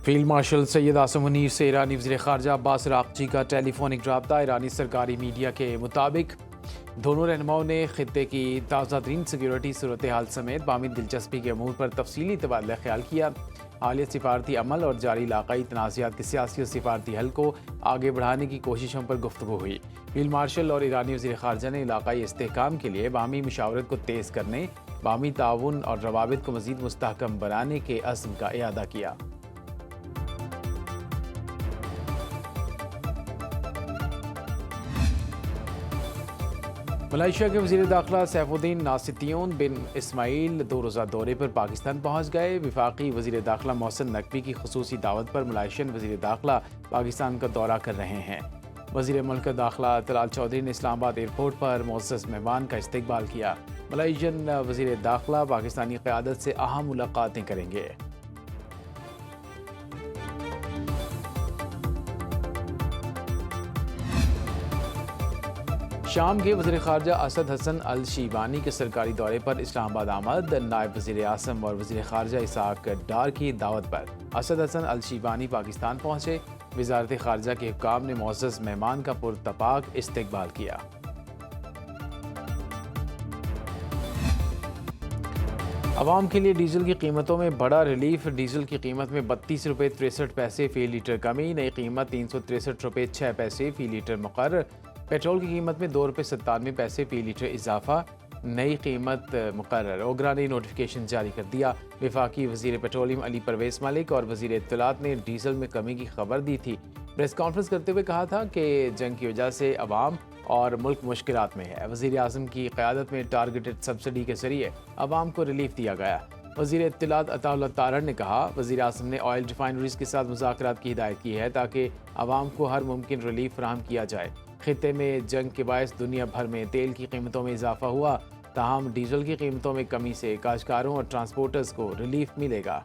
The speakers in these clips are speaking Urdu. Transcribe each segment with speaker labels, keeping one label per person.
Speaker 1: فیلڈ مارشل سید آصم منیر سے ایرانی وزیر خارجہ عباس عراقچی کا ٹیلی فونک رابطہ۔ ایرانی سرکاری میڈیا کے مطابق دونوں رہنماؤں نے خطے کی تازہ ترین سیکیورٹی صورتحال سمیت باہمی دلچسپی کے امور پر تفصیلی تبادلہ خیال کیا۔ حالیہ سفارتی عمل اور جاری علاقائی تنازعات کے سیاسی اور سفارتی حل کو آگے بڑھانے کی کوششوں پر گفتگو ہوئی۔ فیلڈ مارشل اور ایرانی وزیر خارجہ نے علاقائی استحکام کے لیے باہمی مشاورت کو تیز کرنے، باہمی تعاون اور روابط کو مزید مستحکم بنانے کے عزم کا اعادہ کیا۔ ملائیشیا کے وزیر داخلہ سیف الدین ناصتیون بن اسماعیل 2 روزہ دورے پر پاکستان پہنچ گئے۔ وفاقی وزیر داخلہ محسن نقوی کی خصوصی دعوت پر ملائیشین وزیر داخلہ پاکستان کا دورہ کر رہے ہیں۔ وزیر ملک داخلہ طلال چودھری نے اسلام آباد ایئرپورٹ پر معزز مہمان کا استقبال کیا۔ ملائیشین وزیر داخلہ پاکستانی قیادت سے اہم ملاقاتیں کریں گے۔ شام کے وزیر خارجہ اسد حسن الشیبانی کے سرکاری دورے پر اسلام آباد آمد۔ نائب وزیر اعظم اور وزیر خارجہ اسحاق ڈار کی دعوت پر اسد حسن الشیبانی پاکستان پہنچے۔ وزارت خارجہ کے حکام نے معزز مہمان کا پرتپاک استقبال کیا۔ عوام کے لیے ڈیزل کی قیمتوں میں بڑا ریلیف۔ ڈیزل کی قیمت میں 32 روپے 63 پیسے فی لیٹر کمی، نئی قیمت 363 روپے 6 پیسے فی لیٹر مقرر۔ پیٹرول کی قیمت میں 2 روپے 97 پیسے فی لیٹر اضافہ، نئی قیمت مقرر۔ اوگرا نے نوٹیفیکیشن جاری کر دیا۔ وفاقی وزیر پیٹرولیم علی پرویز ملک اور وزیر اطلاعات نے ڈیزل میں کمی کی خبر دی تھی۔ پریس کانفرنس کرتے ہوئے کہا تھا کہ جنگ کی وجہ سے عوام اور ملک مشکلات میں ہے۔ وزیر اعظم کی قیادت میں ٹارگیٹڈ سبسڈی کے ذریعے عوام کو ریلیف دیا گیا۔ وزیر اطلاعات عطا اللہ تارڑ نے کہا، وزیر اعظم نے آئل ریفائنریز کے ساتھ مذاکرات کی ہدایت کی ہے تاکہ عوام کو ہر ممکن ریلیف فراہم کیا جائے۔ خطے میں جنگ کے باعث دنیا بھر میں تیل کی قیمتوں میں اضافہ ہوا، تاہم ڈیزل کی قیمتوں میں کمی سے کاشتکاروں اور ٹرانسپورٹرز کو ریلیف ملے گا۔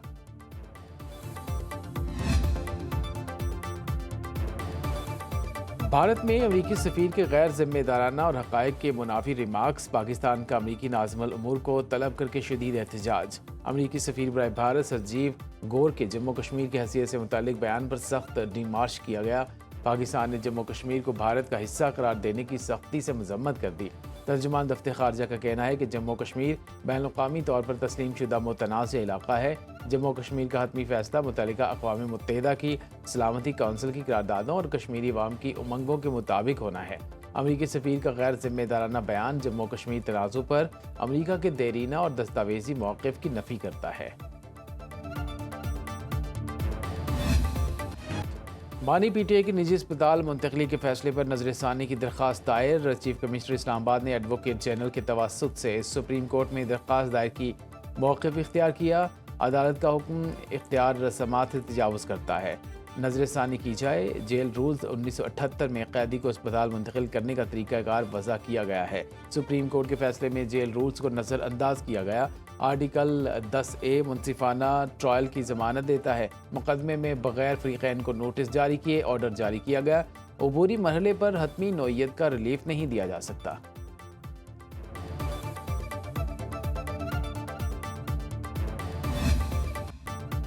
Speaker 1: بھارت میں امریکی سفیر کے غیر ذمہ دارانہ اور حقائق کے منافی ریمارکس، پاکستان کا امریکی ناظم الامور کو طلب کر کے شدید احتجاج۔ امریکی سفیر برائے بھارت سرجیو گور کے جموں کشمیر کی حیثیت سے متعلق بیان پر سخت ڈیمارش کیا گیا۔ پاکستان نے جموں کشمیر کو بھارت کا حصہ قرار دینے کی سختی سے مذمت کر دی۔ ترجمان دفتر خارجہ کا کہنا ہے کہ جموں کشمیر بین الاقوامی طور پر تسلیم شدہ متنازع علاقہ ہے۔ جموں کشمیر کا حتمی فیصلہ متعلقہ اقوام متحدہ کی سلامتی کونسل کی قراردادوں اور کشمیری عوام کی امنگوں کے مطابق ہونا ہے۔ امریکی سفیر کا غیر ذمہ دارانہ بیان جموں کشمیر تنازع پر امریکہ کے دیرینہ اور دستاویزی موقف کی نفی کرتا ہے۔ بانی پی ٹی آئی کی نجی اسپتال منتقلی کے فیصلے پر نظر ثانی کی درخواست دائر۔ چیف کمشنر اسلام آباد نے ایڈوکیٹ جنرل کے توسط سے سپریم کورٹ میں درخواست دائر کی، موقف اختیار کیا۔ عدالت کا حکم اختیار رسمات سے تجاوز کرتا ہے، نظر ثانی کی جائے۔ جیل رولز 1978 میں قیدی کو اسپتال منتقل کرنے کا طریقہ کار وضع کیا گیا ہے۔ سپریم کورٹ کے فیصلے میں جیل رولز کو نظر انداز کیا گیا۔ آرٹیکل 10A منصفانہ ٹرائل کی ضمانت دیتا ہے۔ مقدمے میں بغیر فریقین کو نوٹس جاری کیے آرڈر جاری کیا گیا۔ عبوری مرحلے پر حتمی نوعیت کا ریلیف نہیں دیا جا سکتا۔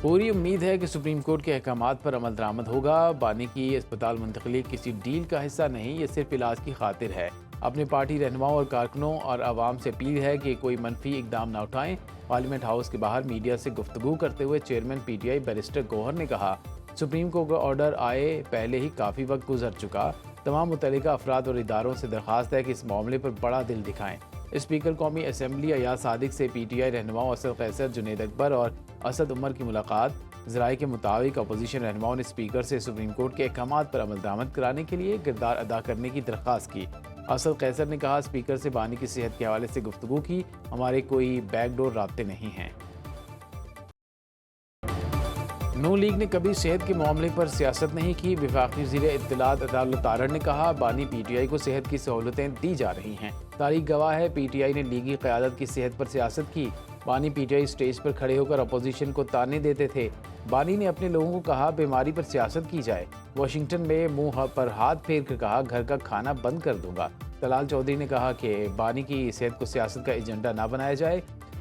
Speaker 1: پوری امید ہے کہ سپریم کورٹ کے احکامات پر عمل درآمد ہوگا۔ بانی کی اسپتال منتقلی کسی ڈیل کا حصہ نہیں، یہ صرف علاج کی خاطر ہے۔ اپنے پارٹی رہنماؤں اور کارکنوں اور عوام سے اپیل ہے کہ کوئی منفی اقدام نہ اٹھائیں۔ پارلیمنٹ ہاؤس کے باہر میڈیا سے گفتگو کرتے ہوئے chairman P T I barrister Gohar نے کہا، سپریم کورٹ کا آرڈر آئے پہلے ہی کافی وقت گزر چکا۔ تمام متعلقہ افراد اور اداروں سے درخواست ہے کہ اس معاملے پر بڑا دل دکھائیں۔ اسپیکر قومی اسمبلی ایاز صادق سے پی ٹی آئی رہنماؤں اسد قیصر، جنید اکبر اور اسد عمر کی ملاقات۔ ذرائع کے مطابق اپوزیشن رہنماؤں نے اسپیکر سے سپریم کورٹ کے احکامات پر عمل درآمد کرانے کے لیے کردار ادا کرنے کی درخواست کی۔ اسد قیصر نے کہا، اسپیکر سے بانی کی صحت کے حوالے سے گفتگو کی، ہمارے کوئی بیک ڈور رابطے نہیں ہیں۔ نون لیگ نے کبھی صحت کے معاملے پر سیاست نہیں کی۔ وفاقی وزیر اطلاعات عطا اللہ تارڑ نے کہا، بانی پی ٹی آئی کو صحت کی سہولتیں دی جا رہی ہیں۔ تاریخ گواہ ہے، پی ٹی آئی نے لیگی قیادت کی صحت پر سیاست کی۔ بانی پی ٹی آئی سٹیج پر کھڑے ہو کر اپوزیشن کو تانے دیتے تھے۔ بانی نے اپنے لوگوں کو کہا، بیماری پر سیاست کی جائے۔ واشنگٹن میں منہ پر ہاتھ پھیر کر کہا، گھر کا کھانا بند کر دوں گا۔ طلال چودھری نے کہا کہ بانی کی صحت کو سیاست کا ایجنڈا نہ بنایا جائے۔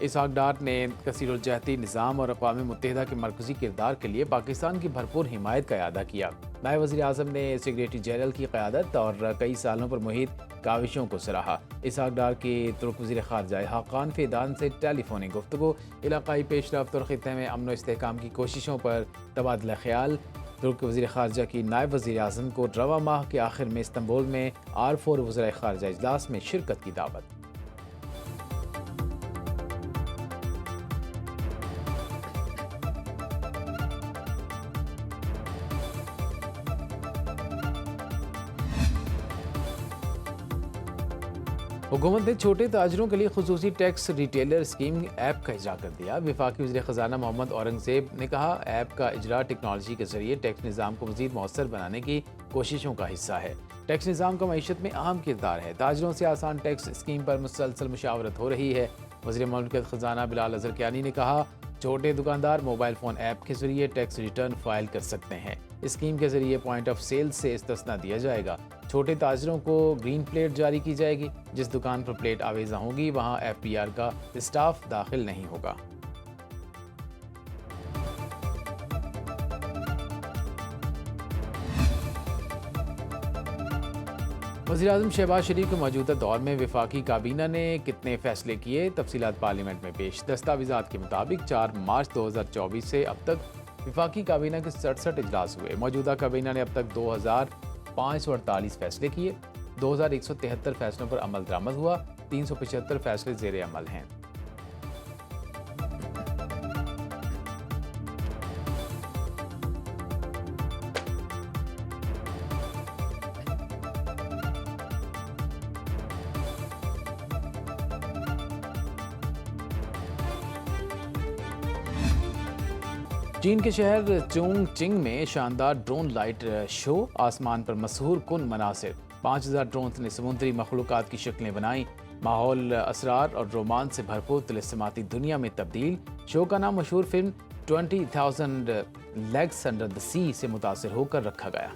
Speaker 1: اسحاق ڈار نے کثیر الجہتی نظام اور اقوام متحدہ کے مرکزی کردار کے لیے پاکستان کی بھرپور حمایت کا اعادہ کیا۔ نائب وزیر اعظم نے سیکریٹری جنرل کی قیادت اور کئی سالوں پر محیط کاوشوں کو سراہا۔ اسحاق ڈار کی ترک وزیر خارجہ حاقان فیدان سے ٹیلی فونک گفتگو، علاقائی پیش رفت اور خطے میں امن و استحکام کی کوششوں پر تبادلہ خیال۔ ترک وزیر خارجہ کی نائب وزیر اعظم کو رواں ماہ کے آخر میں استنبول میں R4 وزرائے خارجہ اجلاس میں شرکت کی دعوت۔ حکومت نے چھوٹے تاجروں کے لیے خصوصی ٹیکس ریٹیلر اسکیم ایپ کا اجرا کر دیا۔ وفاقی وزیر خزانہ محمد اورنگزیب نے کہا، ایپ کا اجرا ٹیکنالوجی کے ذریعے ٹیکس نظام کو مزید مؤثر بنانے کی کوششوں کا حصہ ہے۔ ٹیکس نظام کا معیشت میں اہم کردار ہے۔ تاجروں سے آسان ٹیکس اسکیم پر مسلسل مشاورت ہو رہی ہے۔ وزیر مملکت خزانہ بلال اظہر کیانی نے کہا، چھوٹے دکاندار موبائل فون ایپ کے ذریعے ٹیکس ریٹرن فائل کر سکتے ہیں۔ اسکیم کے ذریعے پوائنٹ آف سیل سے استثنا دیا جائے گا۔ چھوٹے تاجروں کو گرین پلیٹ جاری کی جائے گی۔ جس دکان پر پلیٹ آویزاں ہوگی وہاں FPR کا اسٹاف داخل نہیں ہوگا۔ وزیراعظم شہباز شریف کے موجودہ دور میں وفاقی کابینہ نے کتنے فیصلے کیے، تفصیلات پارلیمنٹ میں پیش۔ دستاویزات کے مطابق 4 مارچ 2024 سے اب تک وفاقی کابینہ کے 67 اجلاس ہوئے۔ موجودہ کابینہ نے اب تک 2548 فیصلے کیے۔ 2173 فیصلوں پر عمل درآمد ہوا۔ 375 فیصلے زیر عمل ہیں۔ چین کے شہر چونگ چنگ میں شاندار ڈرون لائٹ شو، آسمان پر مسحور کن مناظر۔ 5000 ڈرونز نے سمندری مخلوقات کی شکلیں بنائیں۔ ماحول اسرار اور رومانس سے بھرپور طلسماتی دنیا میں تبدیل۔ شو کا نام مشہور فلم 20,000 لیگس انڈر دی سی سے متاثر ہو کر رکھا گیا۔